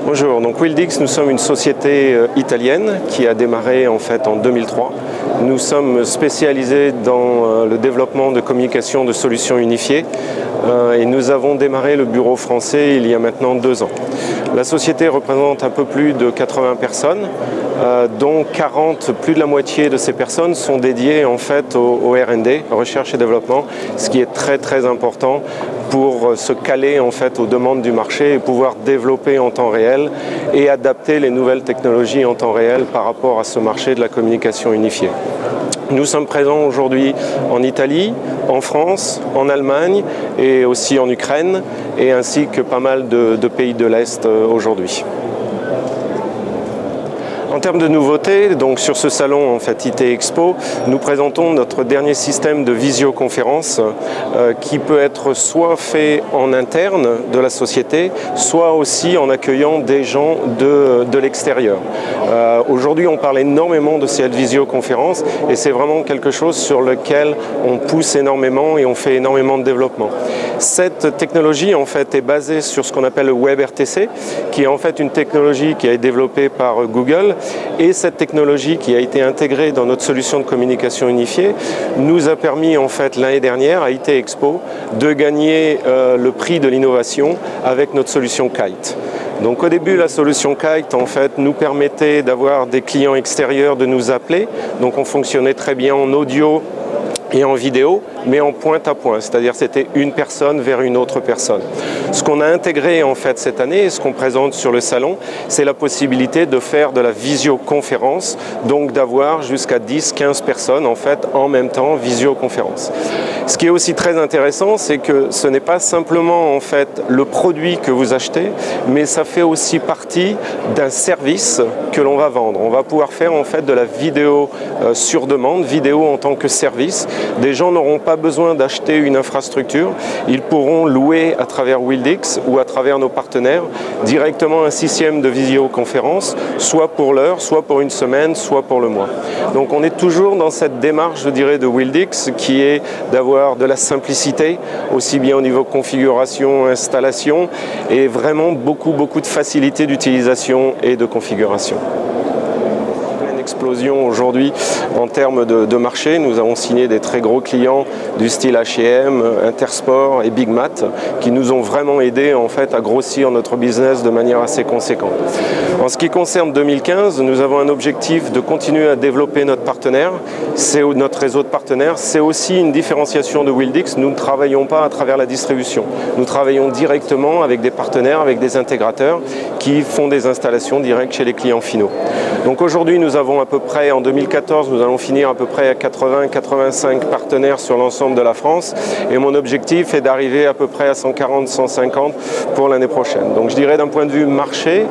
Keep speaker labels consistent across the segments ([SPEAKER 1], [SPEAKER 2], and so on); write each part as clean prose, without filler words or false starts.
[SPEAKER 1] Bonjour, donc Wildix, nous sommes une société italienne qui a démarré en fait en 2003. Nous sommes spécialisés dans le développement de communication de solutions unifiées et nous avons démarré le bureau français il y a maintenant 2 ans. La société représente un peu plus de 80 personnes, dont 40, plus de la moitié de ces personnes sont dédiées en fait au R&D, recherche et développement, ce qui est très important pour se caler en fait aux demandes du marché et pouvoir développer en temps réel et adapter les nouvelles technologies en temps réel par rapport à ce marché de la communication unifiée. Nous sommes présents aujourd'hui en Italie, en France, en Allemagne et aussi en Ukraine, et ainsi que pas mal de pays de l'Est aujourd'hui. En termes de nouveautés, donc sur ce salon en fait IT Expo, nous présentons notre dernier système de visioconférence qui peut être soit fait en interne de la société, soit aussi en accueillant des gens de l'extérieur. Aujourd'hui, on parle énormément de cette visioconférence et c'est vraiment quelque chose sur lequel on pousse énormément et on fait énormément de développement. Cette technologie en fait est basée sur ce qu'on appelle le WebRTC, qui est en fait une technologie qui a été développée par Google. Et cette technologie qui a été intégrée dans notre solution de communication unifiée nous a permis en fait l'année dernière à IT Expo de gagner le prix de l'innovation avec notre solution Kite. Donc au début, la solution Kite en fait nous permettait d'avoir des clients extérieurs de nous appeler. Donc on fonctionnait très bien en audio et en vidéo, mais en point à point, c'est-à-dire c'était une personne vers une autre personne. Ce qu'on a intégré en fait cette année et ce qu'on présente sur le salon, c'est la possibilité de faire de la visioconférence, donc d'avoir jusqu'à 10-15 personnes en fait en même temps visioconférence. Ce qui est aussi très intéressant, c'est que ce n'est pas simplement en fait le produit que vous achetez, mais ça fait aussi partie d'un service que l'on va vendre. On va pouvoir faire en fait de la vidéo sur demande, vidéo en tant que service. Des gens n'auront pas besoin d'acheter une infrastructure, ils pourront louer à travers Wildix ou à travers nos partenaires directement un système de visioconférence, soit pour l'heure, soit pour une semaine, soit pour le mois. Donc on est toujours dans cette démarche, je dirais, de Wildix qui est d'avoir de la simplicité, aussi bien au niveau configuration, installation, et vraiment beaucoup de facilité d'utilisation et de configuration. Explosion aujourd'hui en termes de marché. Nous avons signé des très gros clients du style H&M, Intersport et Big Mat qui nous ont vraiment aidés en fait à grossir notre business de manière assez conséquente. En ce qui concerne 2015, nous avons un objectif de continuer à développer notre partenaire, c'est notre réseau de partenaires. C'est aussi une différenciation de Wildix. Nous ne travaillons pas à travers la distribution. Nous travaillons directement avec des partenaires, avec des intégrateurs qui font des installations directes chez les clients finaux. Donc aujourd'hui, nous avons à peu près, en 2014, nous allons finir à peu près à 80-85 partenaires sur l'ensemble de la France. Et mon objectif est d'arriver à peu près à 140-150 pour l'année prochaine. Donc je dirais d'un point de vue marché,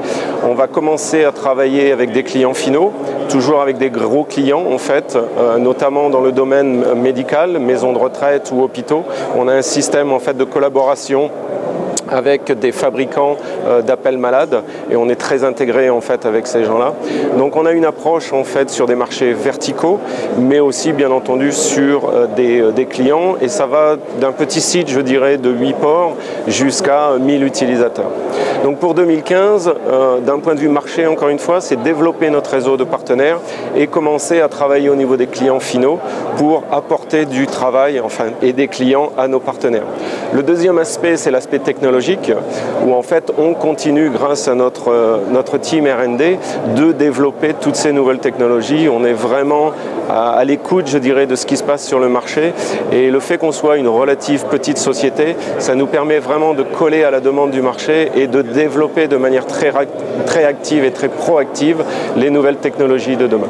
[SPEAKER 1] on va commencer à travailler avec des clients finaux, toujours avec des gros clients en fait, notamment dans le domaine médical, maisons de retraite ou hôpitaux. On a un système en fait de collaboration avec des fabricants d'appels malades et on est très intégré en fait avec ces gens-là. Donc on a une approche en fait sur des marchés verticaux, mais aussi bien entendu sur des clients, et ça va d'un petit site, je dirais, de 8 ports jusqu'à 1000 utilisateurs. Donc pour 2015, d'un point de vue marché, encore une fois, c'est développer notre réseau de partenaires et commencer à travailler au niveau des clients finaux pour apporter du travail et des clients à nos partenaires. Le deuxième aspect, c'est l'aspect technologique, où en fait on continue grâce à notre team R&D de développer toutes ces nouvelles technologies. On est vraiment à l'écoute, je dirais, de ce qui se passe sur le marché, et le fait qu'on soit une relative petite société, ça nous permet vraiment de coller à la demande du marché et de développer de manière très active et très proactive les nouvelles technologies de demain.